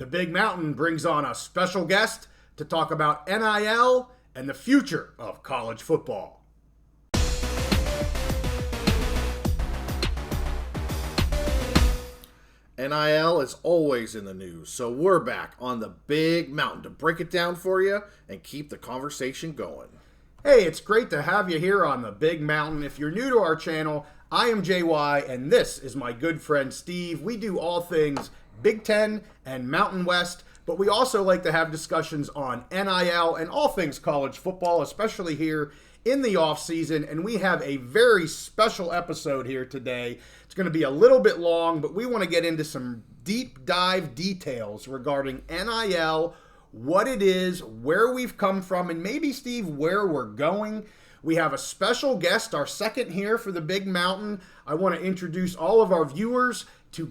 The Big Mountain brings on a special guest to talk about NIL and the future of college football. NIL is always in the news, so we're back on the Big Mountain to break it down for you and keep the conversation going. Hey, it's great to have you here on the Big Mountain. If you're new to our channel, I am JY, and this is my good friend Steve. We do all things Big Ten and Mountain West, but we also like to have discussions on NIL and all things college football, especially here in the off season. And we have a very special episode here today. It's going to be a little bit long, but we want to get into some deep dive details regarding NIL, what it is, where we've come from, and maybe, Steve, where we're going. We have a special guest, our second here for the Big Mountain. I want to introduce all of our viewers to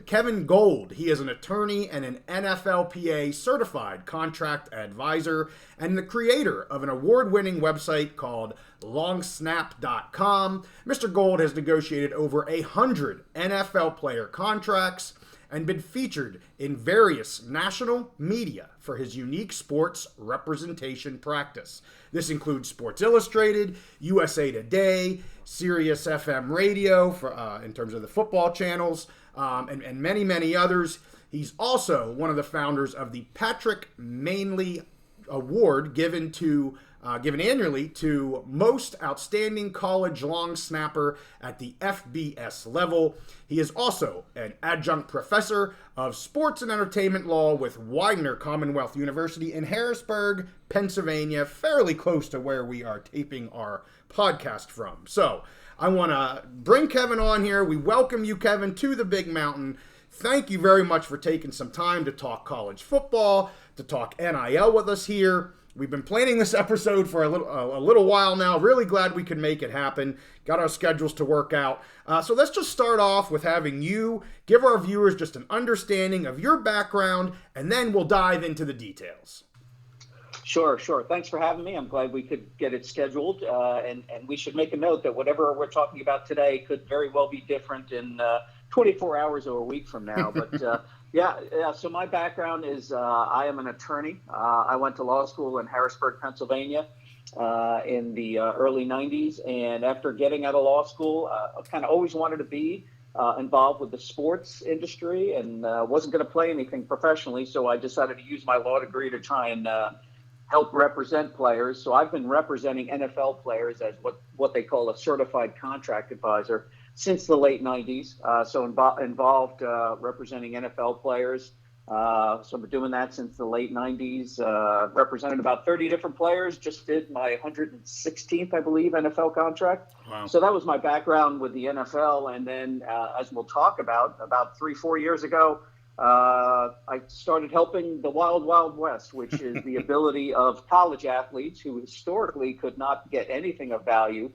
Kevin Gold. He is an attorney and an NFLPA Certified Contract Advisor and the creator of an award-winning website called longsnap.com. Mr. Gold has negotiated over 100 NFL player contracts and been featured in various national media for his unique sports representation practice. This includes Sports Illustrated, USA Today, Sirius XM Radio for in terms of the football channels, and many, many others. He's also one of the founders of the Patrick Mainley Award, given annually to Most Outstanding College Long Snapper at the FBS level. He is also an adjunct professor of sports and entertainment law with Widener Commonwealth University in Harrisburg, Pennsylvania, fairly close to where we are taping our podcast from. So I want to bring Kevin on here. We welcome you, Kevin, to the Big Mountain. Thank you very much for taking some time to talk college football, to talk NIL with us here. We've been planning this episode for a little while now. Really glad we could make it happen. Got our schedules to work out. So let's just start off with having you give our viewers just an understanding of your background, and then we'll dive into the details. Sure. Thanks for having me. I'm glad we could get it scheduled. And we should make a note that whatever we're talking about today could very well be different in 24 hours or a week from now. But yeah. So my background is I am an attorney. I went to law school in Harrisburg, Pennsylvania in the early 90s. And after getting out of law school, I kind of always wanted to be involved with the sports industry and wasn't going to play anything professionally. So I decided to use my law degree to try and help represent players. So I've been representing NFL players as what they call a certified contract advisor since the late 90s. So involved representing NFL players. So I've been doing that since the late 90s. Represented about 30 different players. Just did my 116th, I believe, NFL contract. Wow. So that was my background with the NFL. And then, as we'll talk about 3-4 years ago, I started helping the Wild Wild West, which is the ability of college athletes who historically could not get anything of value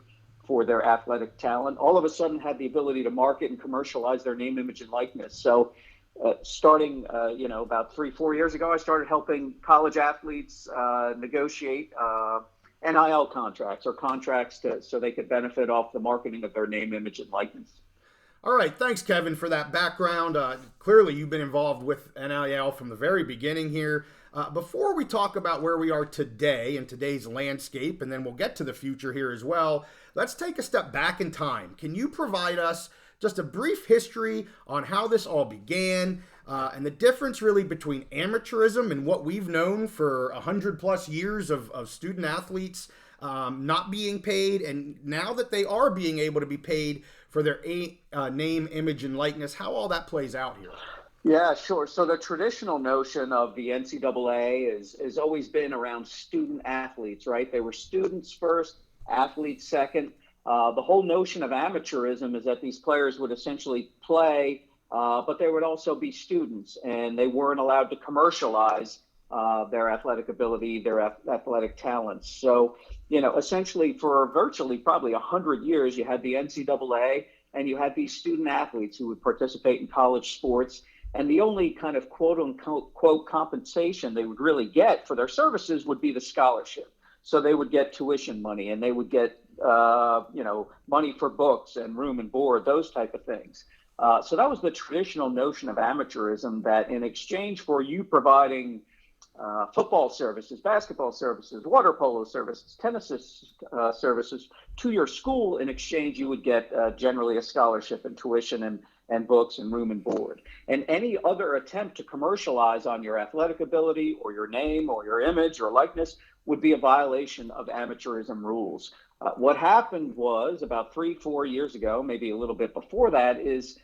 for their athletic talent, all of a sudden had the ability to market and commercialize their name, image, and likeness. So starting, about 3-4 years ago, I started helping college athletes negotiate NIL contracts or contracts so they could benefit off the marketing of their name, image, and likeness. All right, thanks, Kevin, for that background. Clearly, you've been involved with NIL from the very beginning here. Before we talk about where we are today in today's landscape, and then we'll get to the future here as well, let's take a step back in time. Can you provide us just a brief history on how this all began and the difference really between amateurism and what we've known for 100+ years of student athletes not being paid, and now that they are being able to be paid for their name, image, and likeness, how all that plays out here? Yeah, sure. So the traditional notion of the NCAA has always been around student athletes, right? They were students first, athletes second. The whole notion of amateurism is that these players would essentially play, but they would also be students, and they weren't allowed to commercialize their athletic ability, their athletic talents. So, essentially for virtually probably 100 years, you had the NCAA and you had these student athletes who would participate in college sports. And the only kind of quote unquote compensation they would really get for their services would be the scholarship. So they would get tuition money and they would get, money for books and room and board, those type of things. So that was the traditional notion of amateurism, that in exchange for you providing football services, basketball services, water polo services, tennis services to your school, in exchange you would get generally a scholarship and tuition and books and room and board. And any other attempt to commercialize on your athletic ability or your name or your image or likeness would be a violation of amateurism rules. What happened was about 3-4 years ago, maybe a little bit before that, is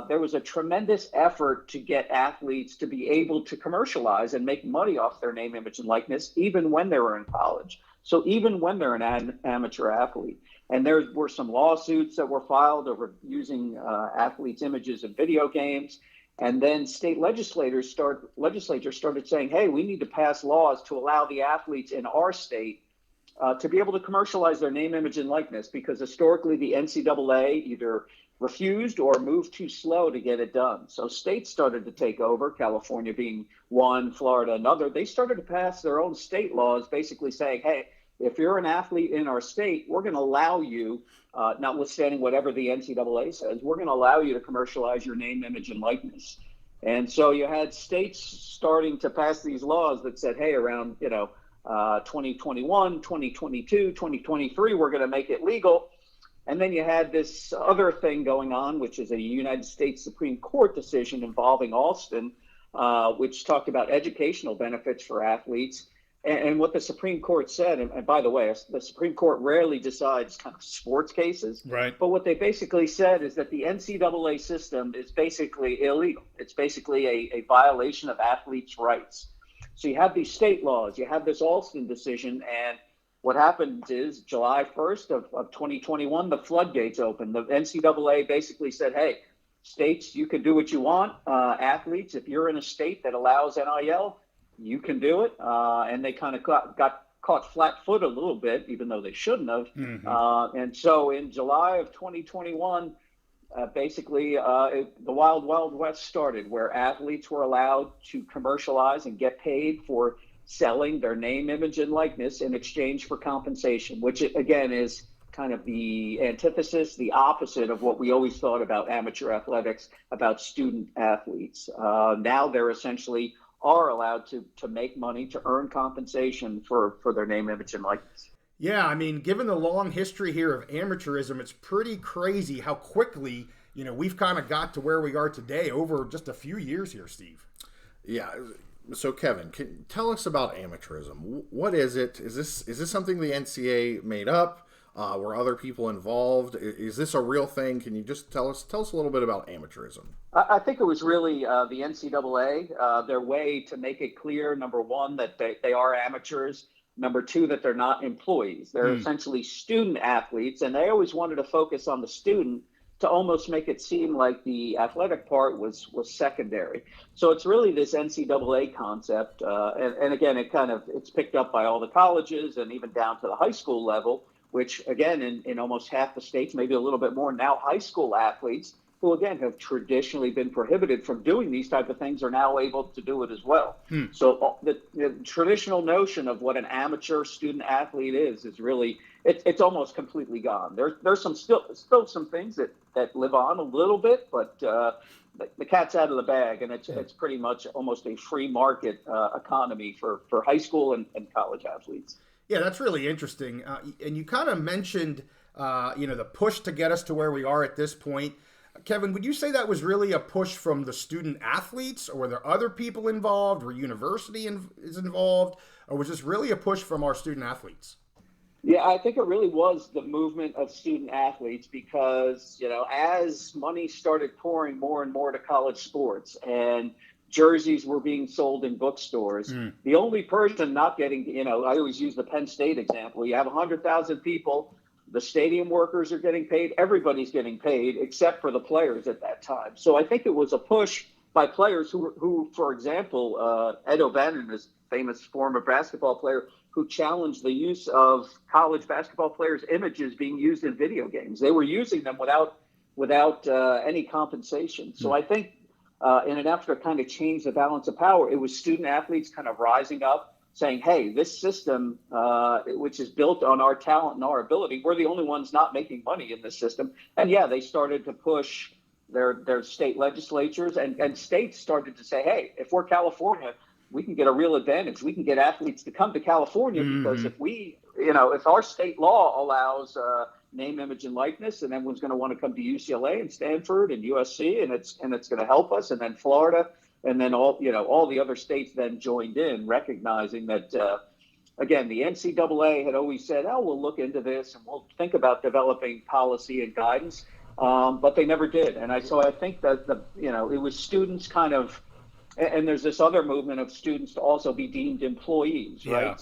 there was a tremendous effort to get athletes to be able to commercialize and make money off their name, image, and likeness, even when they were in college. So even when they're an amateur athlete. And there were some lawsuits that were filed over using athletes' images in video games. And then state legislatures started saying, hey, we need to pass laws to allow the athletes in our state to be able to commercialize their name, image, and likeness, because historically the NCAA either refused or moved too slow to get it done. So states started to take over, California being one, Florida another. They started to pass their own state laws basically saying, hey, if you're an athlete in our state, we're going to allow you, notwithstanding whatever the NCAA says, we're going to allow you to commercialize your name, image, and likeness. And so you had states starting to pass these laws that said, hey, around 2021, 2022, 2023, we're going to make it legal. And then you had this other thing going on, which is a United States Supreme Court decision involving Alston, which talked about educational benefits for athletes. And what the Supreme Court said, and by the way, the Supreme Court rarely decides kind of sports cases. Right. But what they basically said is that the NCAA system is basically illegal. It's basically a violation of athletes' rights. So you have these state laws, you have this Alston decision, and what happened is July 1st of 2021, the floodgates opened. The NCAA basically said, hey, states, you can do what you want. Athletes, if you're in a state that allows NIL, you can do it. And they kind of got caught flat-footed a little bit, even though they shouldn't have. Mm-hmm. And so in July of 2021, basically the wild, wild west started, where athletes were allowed to commercialize and get paid for selling their name, image, and likeness in exchange for compensation, which again is kind of the antithesis, the opposite of what we always thought about amateur athletics, about student athletes. Now they're essentially are allowed to make money, to earn compensation for their name, image, and likeness. Yeah, I mean, given the long history here of amateurism, it's pretty crazy how quickly, we've kind of got to where we are today over just a few years here, Steve. Yeah. So, Kevin, tell us about amateurism. What is it? Is this something the NCAA made up? Were other people involved? Is this a real thing? Can you just tell us a little bit about amateurism? I think it was really the NCAA, their way to make it clear, number one, that they are amateurs. Number two, that they're not employees. They're essentially student athletes, and they always wanted to focus on the student to almost make it seem like the athletic part was secondary. So it's really this NCAA concept. And again, it's picked up by all the colleges and even down to the high school level, which again, in almost half the states, maybe a little bit more now, high school athletes who again have traditionally been prohibited from doing these type of things are now able to do it as well. So the traditional notion of what an amateur student athlete is really, it's almost completely gone. There's still some things that live on a little bit, but the cat's out of the bag, and it's pretty much almost a free market economy for high school and college athletes. Yeah, that's really interesting. And you kind of mentioned, the push to get us to where we are at this point. Kevin, would you say that was really a push from the student athletes, or were there other people involved? Were university is involved, or was this really a push from our student athletes? Yeah, I think it really was the movement of student athletes because, as money started pouring more and more to college sports and jerseys were being sold in bookstores, the only person not getting, I always use the Penn State example. You have 100,000 people. The stadium workers are getting paid. Everybody's getting paid except for the players at that time. So I think it was a push by players who for example, Ed O'Bannon, this famous former basketball player, who challenged the use of college basketball players' images being used in video games. They were using them without any compensation. So I think in an effort to kind of change the balance of power, it was student athletes kind of rising up, saying, hey, this system, which is built on our talent and our ability, we're the only ones not making money in this system. And yeah, they started to push, their state legislatures, and states started to say, hey, if we're California, we can get a real advantage. We can get athletes to come to California because if our state law allows name, image, and likeness, and everyone's going to want to come to UCLA and Stanford and USC, and it's going to help us, and then Florida, and then all the other states then joined in, recognizing that. Again, the NCAA had always said, oh, we'll look into this and we'll think about developing policy and guidance, but they never did. And I think that it was students kind of, and there's this other movement of students to also be deemed employees, right?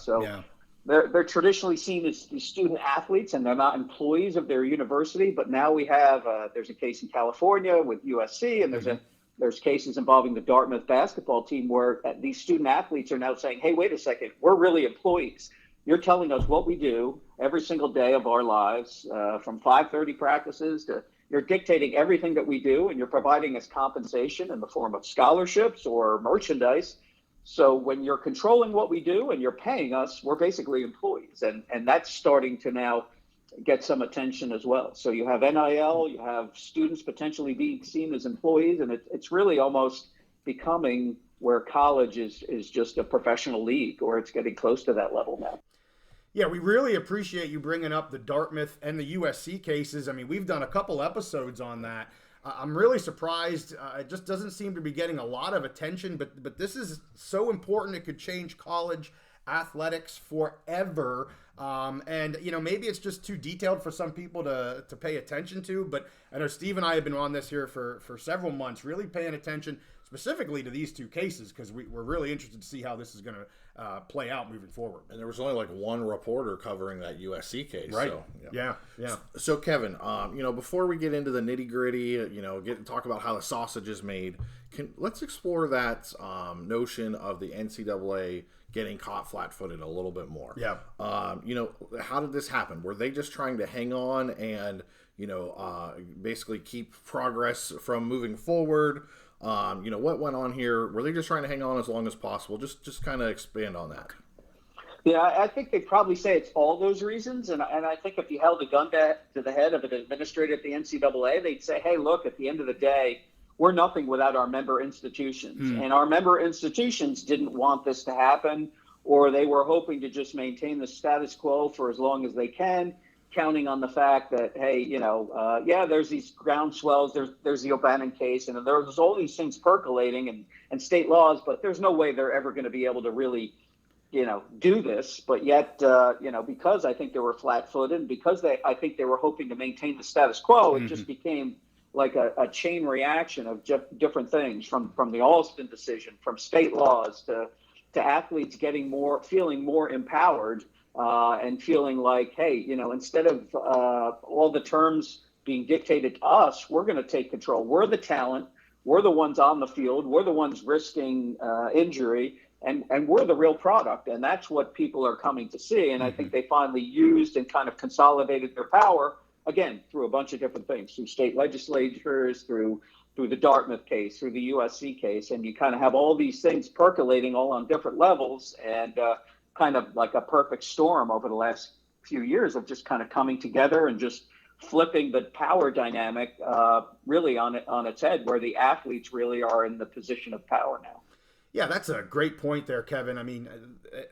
They're traditionally seen as student athletes, and they're not employees of their university. But now we have there's a case in California with USC, and there's cases involving the Dartmouth basketball team where these student athletes are now saying, hey, wait a second, we're really employees. You're telling us what we do every single day of our lives, from 5:30 practices to you're dictating everything that we do, and you're providing us compensation in the form of scholarships or merchandise. So when you're controlling what we do and you're paying us, we're basically employees. And that's starting to now get some attention as well. So you have NIL, you have students potentially being seen as employees, and it's really almost becoming where college is just a professional league, or it's getting close to that level now. Yeah, we really appreciate you bringing up the Dartmouth and the USC cases. I mean, we've done a couple episodes on that. I'm really surprised. It just doesn't seem to be getting a lot of attention, but this is so important. It could change college athletics forever. And maybe it's just too detailed for some people to pay attention to, but I know Steve and I have been on this here for several months, really paying attention specifically to these two cases, because we're really interested to see how this is going to play out moving forward. And there was only like one reporter covering that USC case. Right. So, Yeah. So Kevin, before we get into the nitty gritty, talk about how the sausage is made, let's explore that notion of the NCAA getting caught flat-footed a little bit more. Yeah. How did this happen? Were they just trying to hang on and, basically keep progress from moving forward? What went on here? Were they just trying to hang on as long as possible? Just kind of expand on that. Yeah, I think they probably say it's all those reasons. And I think if you held a gun to the head of an administrator at the NCAA, they'd say, hey, look, at the end of the day, we're nothing without our member institutions. And our member institutions didn't want this to happen, or they were hoping to just maintain the status quo for as long as they can, counting on the fact that, hey, there's these groundswells, there's the O'Bannon case, and there's all these things percolating and state laws, but there's no way they're ever going to be able to really, do this. But yet, because I think they were flat-footed, because I think they were hoping to maintain the status quo, it just became like a chain reaction of different things, from the Alston decision, from state laws to athletes feeling more empowered, and feeling like, hey, instead of all the terms being dictated to us, we're going to take control. We're the talent. We're the ones on the field. We're the ones risking injury, and we're the real product. And that's what people are coming to see. And I think they finally used and kind of consolidated their power, again, through a bunch of different things, through state legislatures, through the Dartmouth case, through the USC case. And you kind of have all these things percolating all on different levels, and kind of like a perfect storm over the last few years of just kind of coming together and just flipping the power dynamic really on its head, where the athletes really are in the position of power now. Yeah, that's a great point there, Kevin. I mean,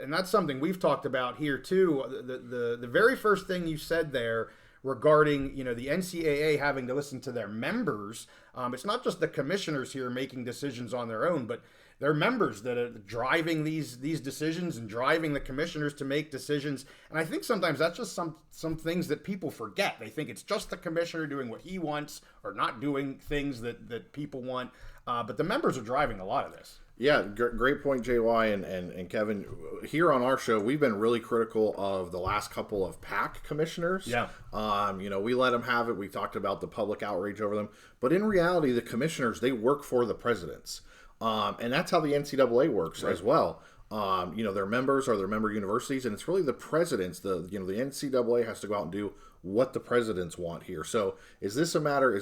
and that's something we've talked about here too. The very first thing you said there regarding, the NCAA having to listen to their members. It's not just the commissioners here making decisions on their own, but they're members that are driving these decisions and driving the commissioners to make decisions. And I think sometimes that's just some things that people forget. They think it's just the commissioner doing what he wants or not doing things that people want. But the members are driving a lot of this. Yeah, great point, JY and Kevin. Here on our show, we've been really critical of the last couple of PAC commissioners. Yeah. We let them have it. We talked about the public outrage over them. But in reality, the commissioners, they work for the presidents. And that's how the NCAA works as well. Their members are their member universities, and it's really the presidents. The NCAA has to go out and do what the presidents want here. So is this a matter,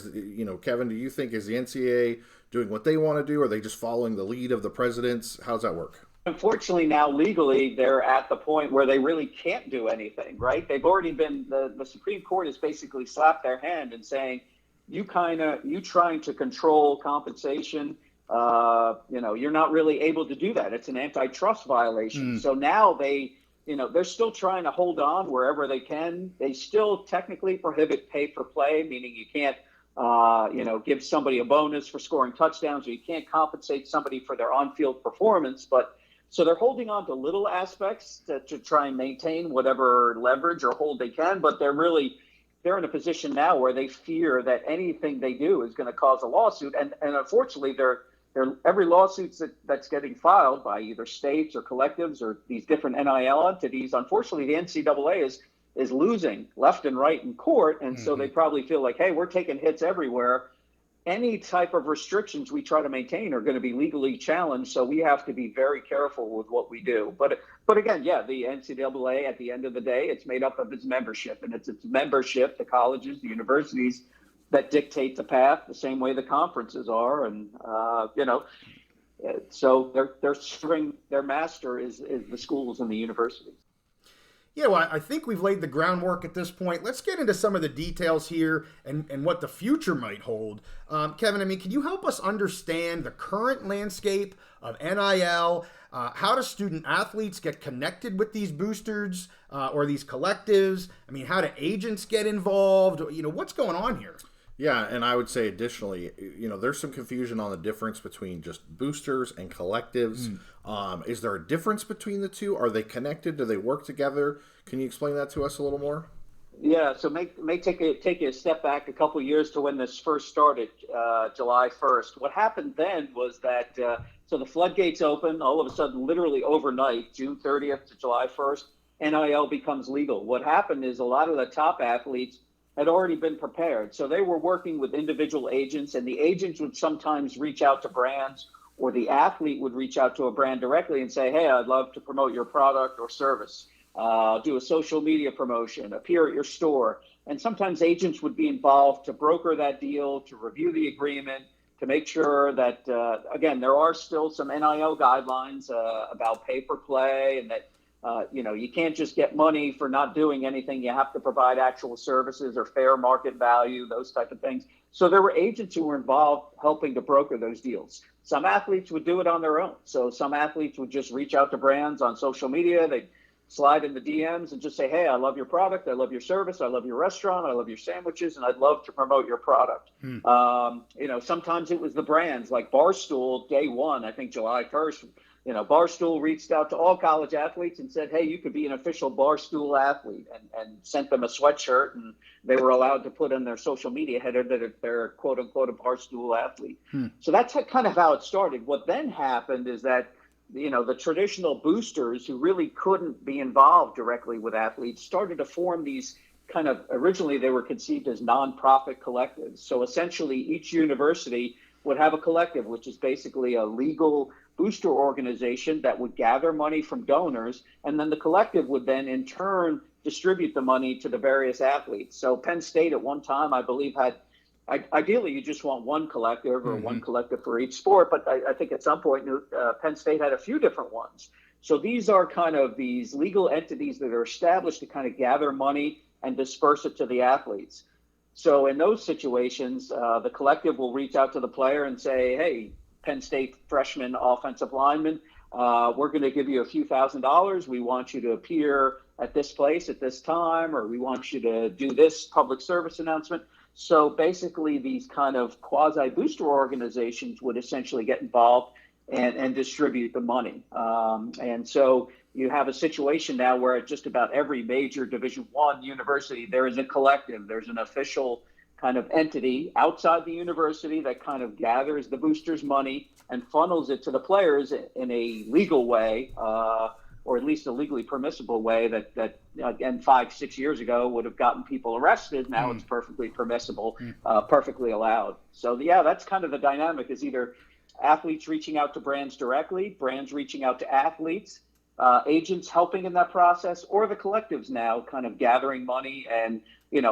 Kevin, do you think, is the NCAA doing what they want to do? Or are they just following the lead of the presidents? How's that work? Unfortunately, now legally, they're at the point where they really can't do anything, right? They've already been, the Supreme Court has basically slapped their hand and saying, you trying to control compensation, you're not really able to do that. It's an antitrust violation. So now they're still trying to hold on wherever they can. They still technically prohibit pay for play, meaning you can't, give somebody a bonus for scoring touchdowns, or you can't compensate somebody for their on-field performance. But so they're holding on to little aspects to try and maintain whatever leverage or hold they can. But they're in a position now where they fear that anything they do is going to cause a lawsuit. And unfortunately, every lawsuit that's getting filed by either states or collectives or these different NIL entities, unfortunately, the NCAA is losing left and right in court. And so they probably feel like, hey, we're taking hits everywhere. Any type of restrictions we try to maintain are going to be legally challenged. So we have to be very careful with what we do. But again, yeah, the NCAA, at the end of the day, it's made up of its membership, and it's its membership, the colleges, the universities, that dictate the path the same way the conferences are. And, so they're serving, their master is the schools and the universities. Yeah, well, I think we've laid the groundwork at this point. Let's get into some of the details here and what the future might hold. Kevin, I mean, can you help us understand the current landscape of NIL? How do student athletes get connected with these boosters or these collectives? I mean, how do agents get involved? What's going on here? Yeah, and I would say additionally, there's some confusion on the difference between just boosters and collectives. Is there a difference between the two? Are they connected? Do they work together? Can you explain that to us a little more? Yeah, so take a step back a couple of years to when this first started, July 1st. What happened then was that so the floodgates open all of a sudden, literally overnight, June 30th to July 1st, NIL becomes legal. What happened is a lot of the top athletes had already been prepared. So they were working with individual agents, and the agents would sometimes reach out to brands, or the athlete would reach out to a brand directly and say, hey, I'd love to promote your product or service, do a social media promotion, appear at your store. And sometimes agents would be involved to broker that deal, to review the agreement, to make sure that, again, there are still some NIL guidelines about pay for play, and that you can't just get money for not doing anything. You have to provide actual services or fair market value, those type of things. So there were agents who were involved helping to broker those deals. Some athletes would do it on their own. So some athletes would just reach out to brands on social media. They'd slide in the DMs and just say, hey, I love your product. I love your service. I love your restaurant. I love your sandwiches, and I'd love to promote your product. Sometimes it was the brands like Barstool, day one, I think July 1st, Barstool reached out to all college athletes and said, hey, you could be an official Barstool athlete, and sent them a sweatshirt, and they were allowed to put in their social media header that they're quote unquote a Barstool athlete. So that's kind of how it started. What then happened is that, the traditional boosters who really couldn't be involved directly with athletes started to form these kind of, originally they were conceived as nonprofit collectives. So essentially each university would have a collective, which is basically a legal booster organization that would gather money from donors, and then the collective would then in turn distribute the money to the various athletes. So Penn State at one time, I believe, had, ideally you just want one collective or one collective for each sport, but I think at some point Penn State had a few different ones. So these are kind of these legal entities that are established to kind of gather money and disperse it to the athletes. So in those situations, the collective will reach out to the player and say, hey, Penn State freshman offensive lineman, we're going to give you a few $1,000s. We want you to appear at this place at this time, or we want you to do this public service announcement. So basically these kind of quasi-booster organizations would essentially get involved and distribute the money. And so you have a situation now where at just about every major Division I university, there is a collective, there's an official kind of entity outside the university that kind of gathers the boosters' money and funnels it to the players in a legal way, or at least a legally permissible way that again, 5-6 years ago would have gotten people arrested. Now it's perfectly permissible, perfectly allowed. So yeah, that's kind of the dynamic, is either athletes reaching out to brands directly, brands reaching out to athletes, agents helping in that process, or the collectives now kind of gathering money and,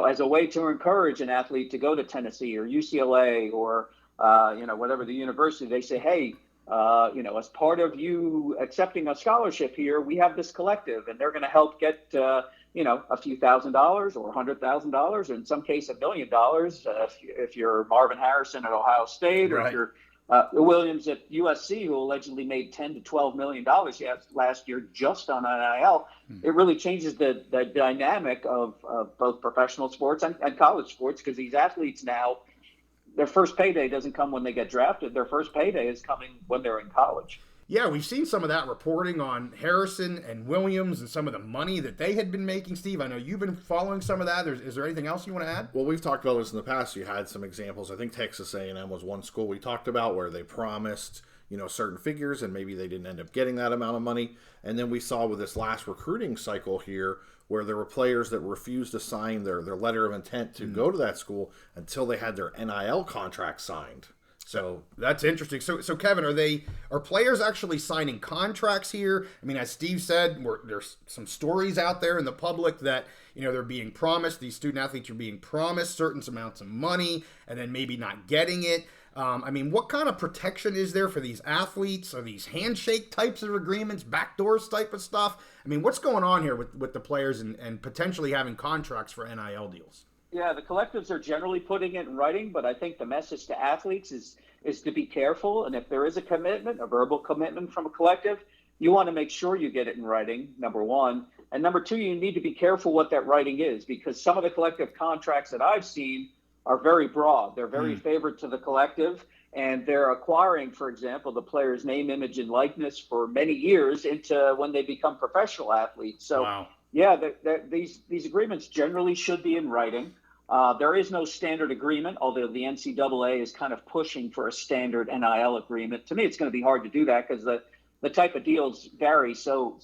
as a way to encourage an athlete to go to Tennessee or UCLA or, whatever the university. They say, hey, as part of you accepting a scholarship here, we have this collective, and they're going to help get, a few $1,000 or $100,000, or in some case $1 million. If you're Marvin Harrison at Ohio State, or if Right. you're Williams at USC, who allegedly made $10 to $12 million last year just on NIL, it really changes the dynamic of both professional sports and college sports, because these athletes now, their first payday doesn't come when they get drafted. Their first payday is coming when they're in college. Yeah, we've seen some of that reporting on Harrison and Williams and some of the money that they had been making. Steve, I know you've been following some of that. Is there anything else you want to add? Well, we've talked about this in the past. You had some examples. I think Texas A&M was one school we talked about where they promised, certain figures, and maybe they didn't end up getting that amount of money. And then we saw with this last recruiting cycle here where there were players that refused to sign their letter of intent to go to that school until they had their NIL contract signed. So that's interesting. So Kevin, are players actually signing contracts here? I mean, as Steve said, there's some stories out there in the public that they're being promised. These student athletes are being promised certain amounts of money and then maybe not getting it. What kind of protection is there for these athletes? Are these handshake types of agreements, backdoors type of stuff? What's going on here with the players and potentially having contracts for NIL deals? Yeah, the collectives are generally putting it in writing, but I think the message to athletes is to be careful. And if there is a commitment, a verbal commitment from a collective, you want to make sure you get it in writing, number one. And number two, you need to be careful what that writing is, because some of the collective contracts that I've seen are very broad. They're very favored to the collective, and they're acquiring, for example, the player's name, image, and likeness for many years into when they become professional athletes. So, wow. Yeah, these agreements generally should be in writing. There is no standard agreement, although the NCAA is kind of pushing for a standard NIL agreement. To me, it's going to be hard to do that because the type of deals vary so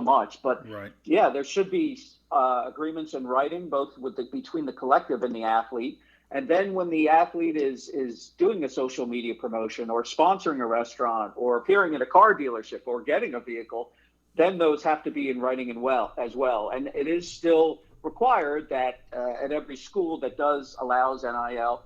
much. But right. Yeah, there should be agreements in writing, both between the collective and the athlete. And then when the athlete is doing a social media promotion or sponsoring a restaurant or appearing in a car dealership or getting a vehicle, then those have to be in writing as well. And it is still required that at every school that allows NIL,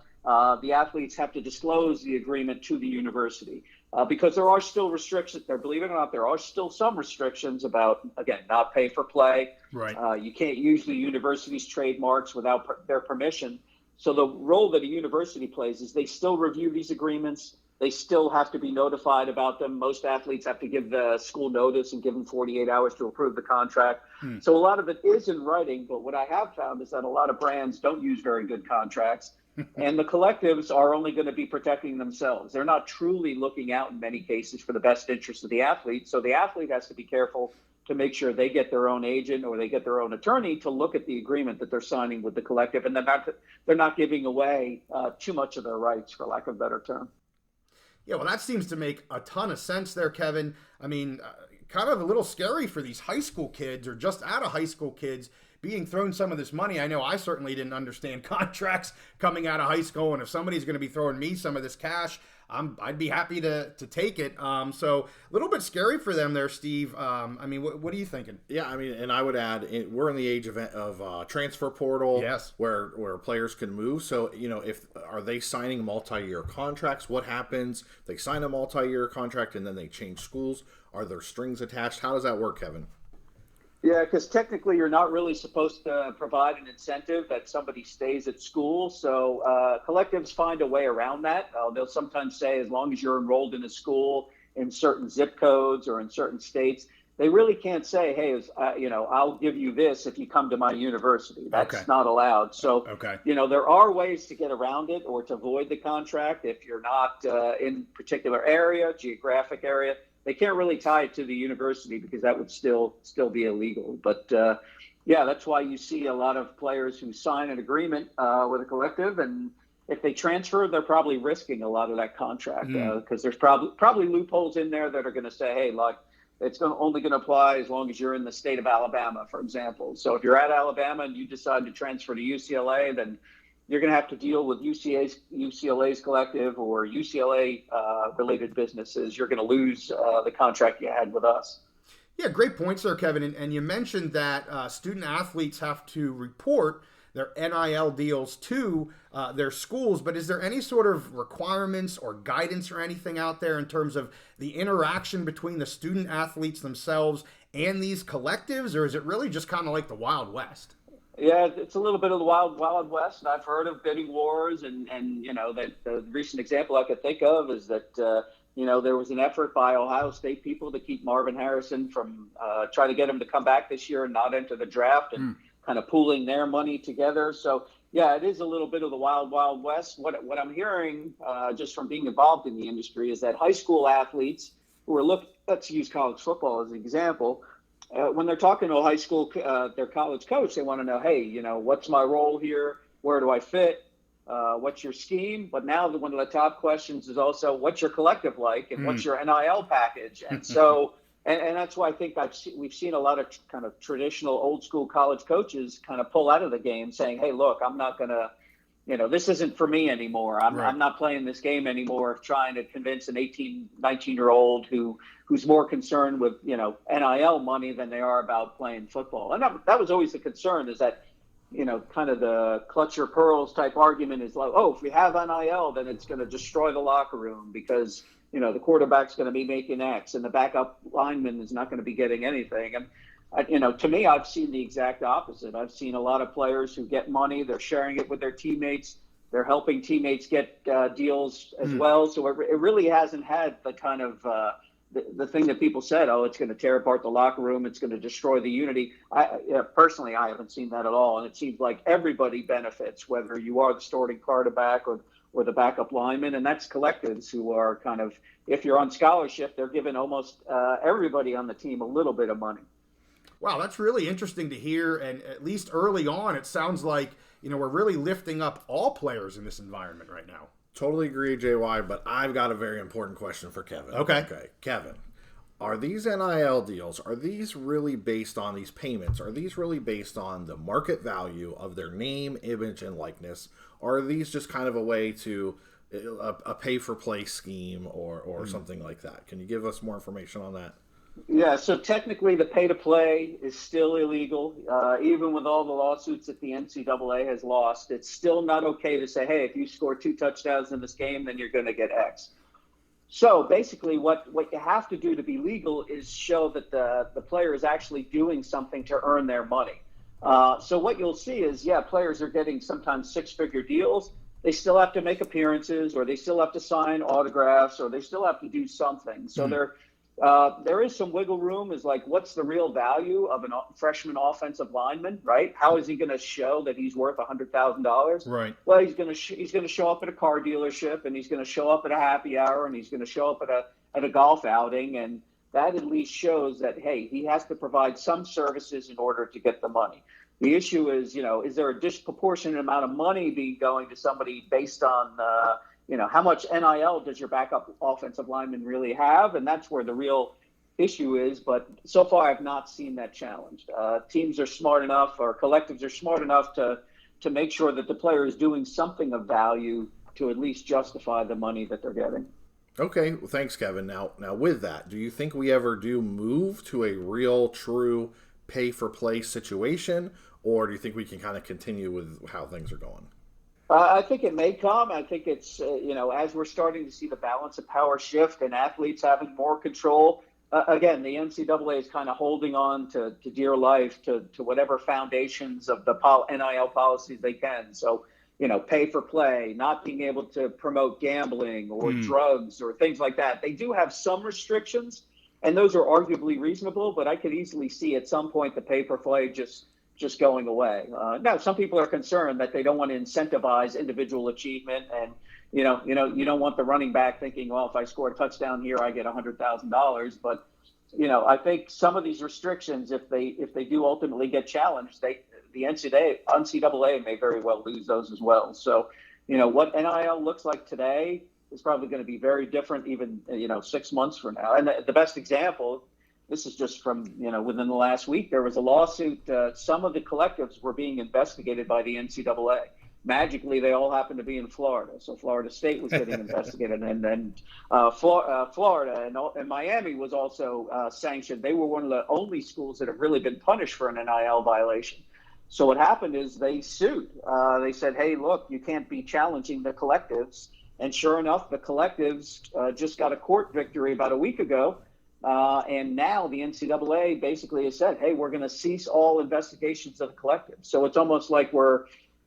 the athletes have to disclose the agreement to the university because there are still restrictions there. Believe it or not, there are still some restrictions about, again, not pay for play. Right. You can't use the university's trademarks without their permission. So the role that a university plays is they still review these agreements. They still have to be notified about them. Most athletes have to give the school notice and give them 48 hours to approve the contract. So a lot of it is in writing, but what I have found is that a lot of brands don't use very good contracts, and the collectives are only going to be protecting themselves. They're not truly looking out in many cases for the best interest of the athlete. So the athlete has to be careful to make sure they get their own agent or they get their own attorney to look at the agreement that they're signing with the collective, and they're not giving away too much of their rights, for lack of a better term. Yeah, well, that seems to make a ton of sense there, Kevin. Kind of a little scary for these high school kids or just out of high school kids being thrown some of this money. I know I certainly didn't understand contracts coming out of high school, and if somebody's going to be throwing me some of this cash, I'd be happy to take it. So a little bit scary for them there, Steve. What are you thinking? Yeah, and I would add, we're in the age of transfer portal, yes, where players can move. So, are they signing multi-year contracts? What happens? They sign a multi-year contract and then they change schools. Are there strings attached? How does that work, Kevin? Yeah, because technically you're not really supposed to provide an incentive that somebody stays at school. So collectives find a way around that. They'll sometimes say as long as you're enrolled in a school in certain zip codes or in certain states, they really can't say, hey, I'll give you this if you come to my university. That's not allowed. So, there are ways to get around it or to avoid the contract if you're not in a particular geographic area. They can't really tie it to the university because that would still be illegal. But that's why you see a lot of players who sign an agreement with a collective, and if they transfer, they're probably risking a lot of that contract because there's probably loopholes in there that are going to say, hey, look, it's only going to apply as long as you're in the state of Alabama, for example. So if you're at Alabama and you decide to transfer to UCLA, then you're going to have to deal with UCLA's collective or UCLA related businesses. You're going to lose the contract you had with us. Yeah, great points there, Kevin. And you mentioned that student athletes have to report their NIL deals to their schools. But is there any sort of requirements or guidance or anything out there in terms of the interaction between the student athletes themselves and these collectives, or is it really just kind of like the Wild West? Yeah, it's a little bit of the wild west, and I've heard of bidding wars, and that the recent example I could think of is that there was an effort by Ohio State people to keep Marvin Harrison from trying to get him to come back this year and not enter the draft, and kind of pooling their money together. So yeah, it is a little bit of the wild west. What I'm hearing just from being involved in the industry is that high school athletes who are let's use college football as an example. When they're talking to a high school, their college coach, they want to know, hey, what's my role here? Where do I fit? What's your scheme? But now one of the top questions is also, what's your collective like, and what's your NIL package? And so, and that's why I think we've seen a lot of kind of traditional old school college coaches kind of pull out of the game, saying, hey, look, I'm not going to, this isn't for me anymore. I'm not playing this game anymore, trying to convince an 18, 19-year-old who's more concerned with, NIL money than they are about playing football. And that was always the concern, is that, kind of the clutch your pearls type argument is like, oh, if we have NIL, then it's going to destroy the locker room because, the quarterback's going to be making X and the backup lineman is not going to be getting anything. And to me, I've seen the exact opposite. I've seen a lot of players who get money, they're sharing it with their teammates, they're helping teammates get deals as well. So it really hasn't had the kind of the thing that people said, oh, it's going to tear apart the locker room, it's going to destroy the unity. Personally, I haven't seen that at all. And it seems like everybody benefits, whether you are the starting quarterback or the backup lineman. And that's collectives who are kind of, if you're on scholarship, they're giving almost everybody on the team a little bit of money. Wow, that's really interesting to hear. And at least early on, it sounds like, we're really lifting up all players in this environment right now. Totally agree, JY, but I've got a very important question for Kevin. Okay. Kevin, are these NIL deals, are these really based on these payments? Are these really based on the market value of their name, image, and likeness? Or are these just kind of a way to a pay-for-play scheme or something like that? Can you give us more information on that? Yeah, so technically the pay-to-play is still illegal. Even with all the lawsuits that the NCAA has lost, it's still not okay to say, hey, if you score 2 touchdowns in this game, then you're going to get X. So basically what you have to do to be legal is show that the player is actually doing something to earn their money. So what you'll see is, players are getting sometimes 6-figure deals. They still have to make appearances, or they still have to sign autographs, or they still have to do something. So there is some wiggle room, is like, what's the real value of a freshman offensive lineman, right? How is he going to show that he's worth $100,000? Right. Well, he's going to show up at a car dealership, and he's going to show up at a happy hour, and he's going to show up at a golf outing, and that at least shows that, hey, he has to provide some services in order to get the money. The issue is, is there a disproportionate amount of money being going to somebody based on how much NIL does your backup offensive lineman really have? And that's where the real issue is. But so far, I've not seen that challenged. Teams are smart enough, or collectives are smart enough to make sure that the player is doing something of value to at least justify the money that they're getting. Okay, well, thanks, Kevin. Now, with that, do you think we ever do move to a real, true pay-for-play situation, or do you think we can kind of continue with how things are going? I think it may come. I think it's, as we're starting to see the balance of power shift and athletes having more control, again, the NCAA is kind of holding on to dear life to whatever foundations of the NIL policies they can. So, pay for play, not being able to promote gambling or drugs or things like that. They do have some restrictions, and those are arguably reasonable, but I could easily see at some point the pay for play just going away. Now, some people are concerned that they don't want to incentivize individual achievement, and you don't want the running back thinking, well, if I score a touchdown here, I get $100,000. But I think some of these restrictions, if they do ultimately get challenged, the NCAA may very well lose those as well. So, what NIL looks like today is probably going to be very different even 6 months from now. And the best example. This is just from, within the last week, there was a lawsuit. Some of the collectives were being investigated by the NCAA. Magically, they all happened to be in Florida. So Florida State was getting investigated. And then Florida and Miami was also sanctioned. They were one of the only schools that have really been punished for an NIL violation. So what happened is they sued. They said, hey, look, you can't be challenging the collectives. And sure enough, the collectives just got a court victory about a week ago. And now the NCAA basically has said, hey, we're going to cease all investigations of the collective. So it's almost like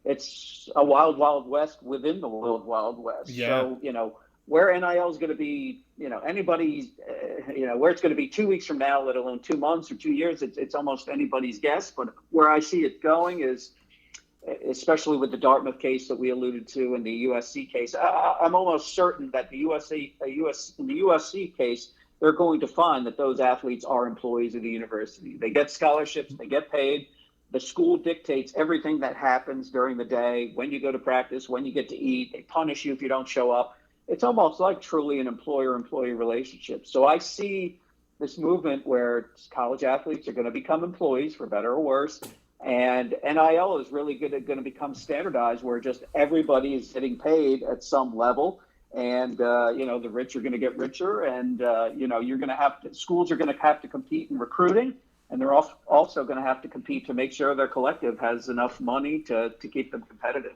it's a wild, wild west within the wild, wild west. Yeah. So, where NIL is going to be, anybody's, where it's going to be 2 weeks from now, let alone 2 months or 2 years, it's almost anybody's guess. But where I see it going is, especially with the Dartmouth case that we alluded to and the USC case, I'm almost certain that in the USC case, they're going to find that those athletes are employees of the university. They get scholarships, they get paid. The school dictates everything that happens during the day, when you go to practice, when you get to eat. They punish you if you don't show up. It's almost like truly an employer-employee relationship. So I see this movement where college athletes are going to become employees, for better or worse, and NIL is really going to become standardized, where just everybody is getting paid at some level, and the rich are going to get richer, and you're going to schools are going to have to compete in recruiting, and they're also going to have to compete to make sure their collective has enough money to keep them competitive.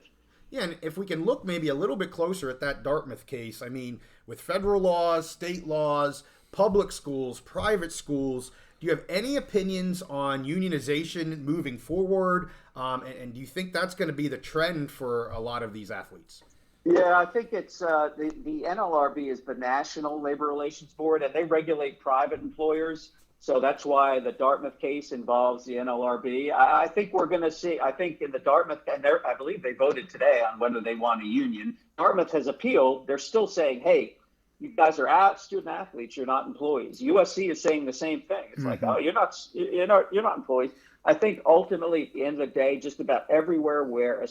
Yeah, and if we can look maybe a little bit closer at that Dartmouth case, I mean, with federal laws, state laws, public schools, private schools, do you have any opinions on unionization moving forward? And do you think that's going to be the trend for a lot of these athletes? Yeah, I think it's the NLRB is the National Labor Relations Board, and they regulate private employers. So that's why the Dartmouth case involves the NLRB. I think we're going to see, I think in the Dartmouth, and I believe they voted today on whether they want a union. Dartmouth has appealed. They're still saying, hey, you guys are student athletes, you're not employees. USC is saying the same thing. It's like, oh, you're not employees. I think ultimately at the end of the day, just about everywhere where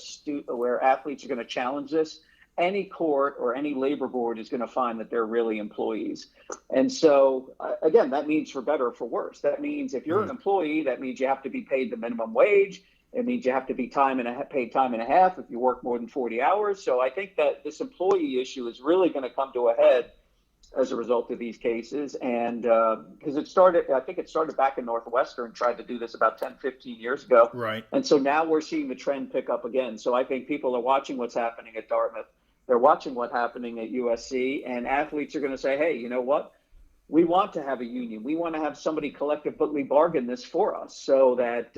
athletes are going to challenge this, any court or any labor board is going to find that they're really employees. And so, again, that means for better or for worse. That means if you're an employee, that means you have to be paid the minimum wage. It means you have to be paid time and a half if you work more than 40 hours. So I think that this employee issue is really going to come to a head as a result of these cases. And because I think it started back in Northwestern, tried to do this about 10, 15 years ago. Right. And so now we're seeing the trend pick up again. So I think people are watching what's happening at Dartmouth. They're watching what's happening at USC, and athletes are going to say, hey, you know what? We want to have a union. We want to have somebody collectively bargain this for us so that,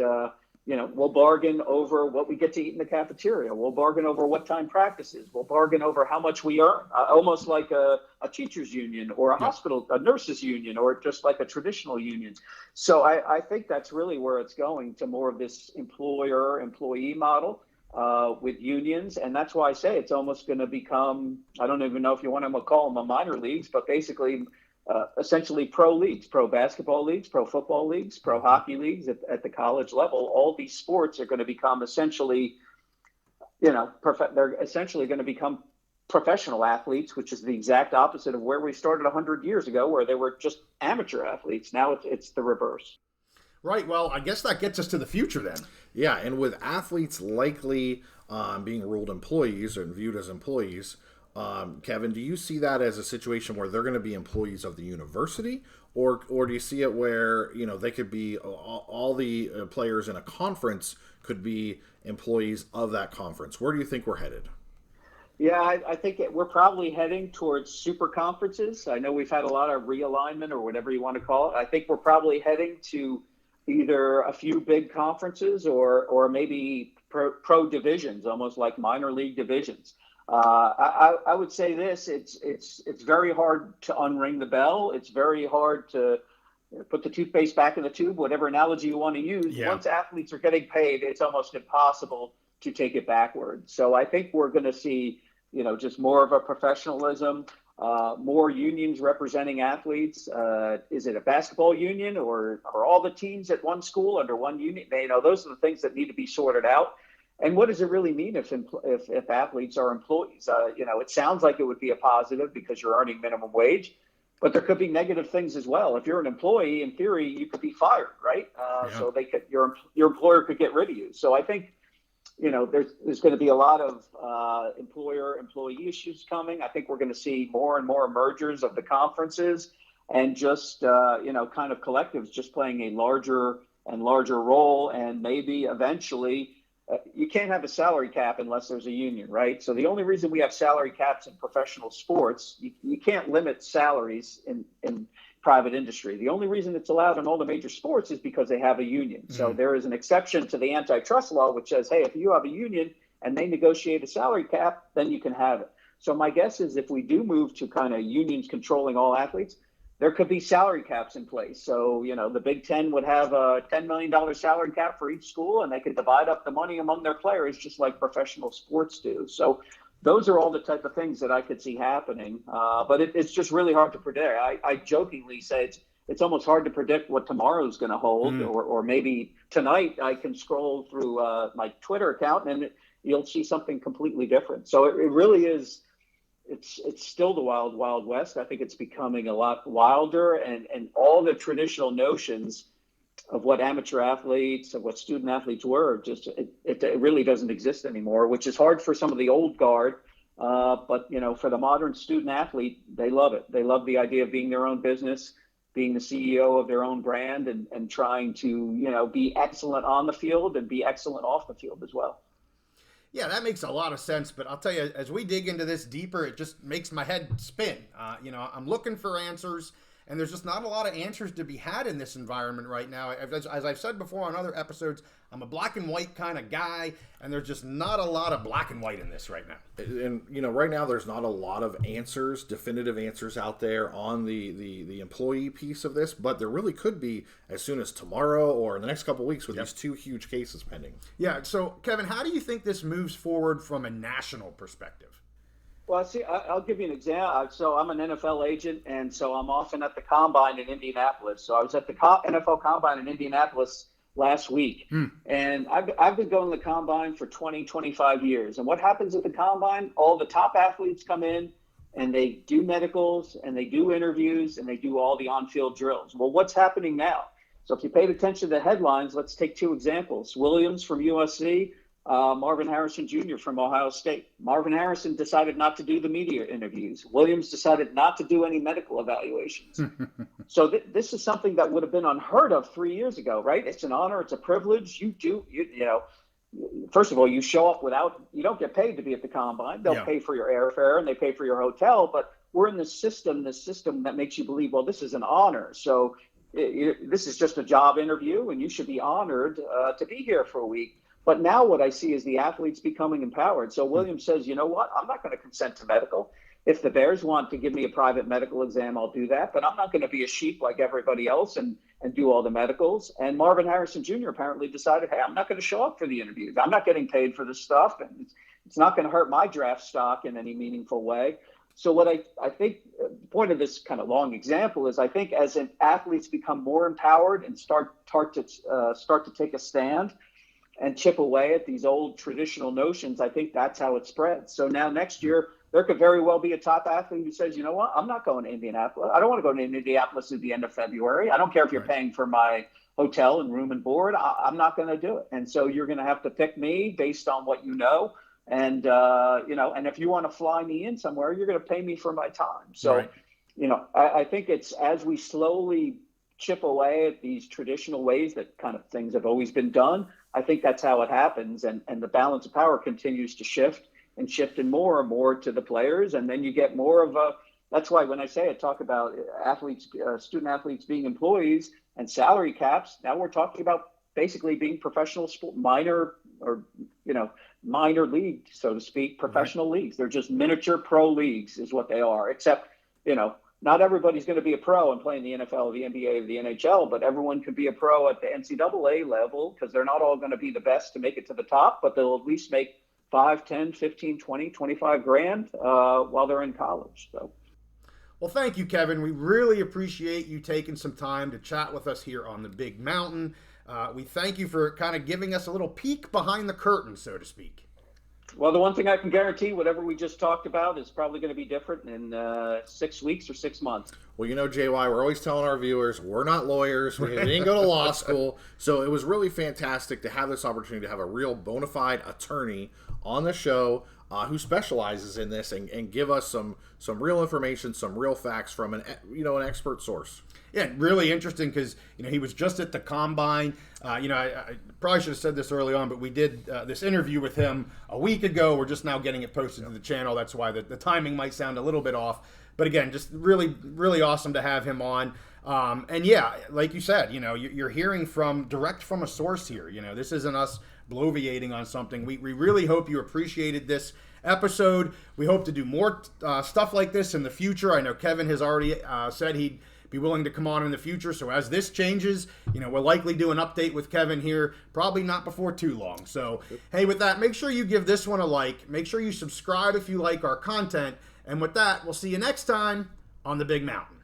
we'll bargain over what we get to eat in the cafeteria. We'll bargain over what time practice is. We'll bargain over how much we earn, almost like a teachers union or a nurses union, or just like a traditional union. So I think that's really where it's going, to more of this employer-employee model. With unions, and that's why I say it's almost going to become, I don't even know if you want to call them a minor leagues, but basically essentially pro leagues, pro basketball leagues, pro football leagues, pro hockey leagues at the college level. All these sports are going to become essentially, they're essentially going to become professional athletes, which is the exact opposite of where we started 100 years ago, where they were just amateur athletes. Now it's the reverse. Right. Well, I guess that gets us to the future then. Yeah, and with athletes likely being ruled employees and viewed as employees, Kevin, do you see that as a situation where they're going to be employees of the university, or do you see it where they could be all the players in a conference could be employees of that conference? Where do you think we're headed? Yeah, I think we're probably heading towards super conferences. I know we've had a lot of realignment, or whatever you want to call it. I think we're probably heading to either a few big conferences or maybe pro divisions, almost like minor league divisions. I would say this: it's very hard to unring the bell. It's very hard to put the toothpaste back in the tube, whatever analogy you want to use. Yeah. Once athletes are getting paid, it's almost impossible to take it backward. So I think we're going to see, just more of a professionalism. More unions representing athletes. Is it a basketball union, or all the teams at one school under one union? Those are the things that need to be sorted out. And what does it really mean if athletes are employees? It sounds like it would be a positive because you're earning minimum wage, but there could be negative things as well. If you're an employee, in theory, you could be fired, right? So your employer could get rid of you. So I think there's going to be a lot of employer-employee issues coming. I think we're going to see more and more mergers of the conferences, and just kind of collectives just playing a larger and larger role, and maybe eventually you can't have a salary cap unless there's a union, right? So the only reason we have salary caps in professional sports, you can't limit salaries in private industry. The only reason it's allowed in all the major sports is because they have a union. So there is an exception to the antitrust law, which says, hey, if you have a union and they negotiate a salary cap, then you can have it. So my guess is if we do move to kind of unions controlling all athletes, there could be salary caps in place. So, the Big Ten would have a $10 million salary cap for each school, and they could divide up the money among their players just like professional sports do. So those are all the type of things that I could see happening. But it's just really hard to predict. I jokingly say it's almost hard to predict what tomorrow's going to hold, or maybe tonight I can scroll through my Twitter account and you'll see something completely different. So it really is. It's still the wild, wild west. I think it's becoming a lot wilder, and all the traditional notions of what amateur athletes, of what student athletes were, just it really doesn't exist anymore, which is hard for some of the old guard. But for the modern student athlete, they love it. They love the idea of being their own business, being the CEO of their own brand, and trying to be excellent on the field and be excellent off the field as well. Yeah, that makes a lot of sense, but I'll tell you, as we dig into this deeper, it just makes my head spin. I'm looking for answers, and there's just not a lot of answers to be had in this environment right now. As I've said before on other episodes, I'm a black and white kind of guy, and there's just not a lot of black and white in this right now. And right now there's not a lot of answers, definitive answers out there on the employee piece of this, but there really could be as soon as tomorrow or in the next couple of weeks with these two huge cases pending. Yeah. So Kevin, how do you think this moves forward from a national perspective? Well, see, I'll give you an example. So I'm an NFL agent, and so I'm often at the Combine in Indianapolis. So I was at the NFL Combine in Indianapolis last week, and I've been going to the Combine for 20, 25 years. And what happens at the Combine? All the top athletes come in, and they do medicals, and they do interviews, and they do all the on-field drills. Well, what's happening now? So if you paid attention to the headlines, let's take two examples. Williams from USC, Marvin Harrison Jr. from Ohio State. Marvin Harrison decided not to do the media interviews. Williams decided not to do any medical evaluations. So this is something that would have been unheard of 3 years ago, right? It's an honor. It's a privilege. First of all, you show up you don't get paid to be at the Combine. They'll pay for your airfare and they pay for your hotel, but we're in this system that makes you believe, well, this is an honor. So this is just a job interview and you should be honored to be here for a week. But now what I see is the athletes becoming empowered. So Williams says, you know what? I'm not going to consent to medical. If the Bears want to give me a private medical exam, I'll do that. But I'm not going to be a sheep like everybody else and do all the medicals. And Marvin Harrison Jr. apparently decided, hey, I'm not going to show up for the interviews. I'm not getting paid for this stuff. And it's not going to hurt my draft stock in any meaningful way. So what I think the point of this kind of long example is I think as athletes become more empowered and start to take a stand and chip away at these old traditional notions, I think that's how it spreads. So now next year, there could very well be a top athlete who says, you know what, I'm not going to Indianapolis. I don't want to go to Indianapolis at the end of February. I don't care if you're paying for my hotel and room and board. I'm not going to do it. And so you're going to have to pick me based on what you know. And, and if you want to fly me in somewhere, you're going to pay me for my time. So, I think it's as we slowly chip away at these traditional ways that kind of things have always been done, I think that's how it happens. And the balance of power continues to shift and more and more to the players. And then you get more of that's why when I talk about athletes, student athletes being employees and salary caps, now we're talking about basically being professional sport, minor league, so to speak, professional leagues. They're just miniature pro leagues is what they are, except, not everybody's going to be a pro and play in the NFL, the NBA, or the NHL, but everyone could be a pro at the NCAA level because they're not all going to be the best to make it to the top, but they'll at least make 5, 10, 15, 20, 25 grand while they're in college. So. Well, thank you, Kevin. We really appreciate you taking some time to chat with us here on the Big Mountain. We thank you for kind of giving us a little peek behind the curtain, so to speak. Well, the one thing I can guarantee, whatever we just talked about is probably going to be different in 6 weeks or 6 months. Well, JY, we're always telling our viewers, we're not lawyers. We didn't go to law school. So it was really fantastic to have this opportunity to have a real bona fide attorney on the show who specializes in this and give us some real information, some real facts from an expert source. Yeah, really interesting because, he was just at the Combine. I probably should have said this early on, but we did this interview with him a week ago. We're just now getting it posted to the channel. That's why the timing might sound a little bit off. But again, just really, really awesome to have him on. And yeah, like you said, you're hearing direct from a source here. This isn't us bloviating on something. We really hope you appreciated this episode. We hope to do more stuff like this in the future. I know Kevin has already said he'd be willing to come on in the future. So as this changes, we'll likely do an update with Kevin here, probably not before too long. So, hey, with that, make sure you give this one a like. Make sure you subscribe if you like our content. And with that, we'll see you next time on The Big Mountain.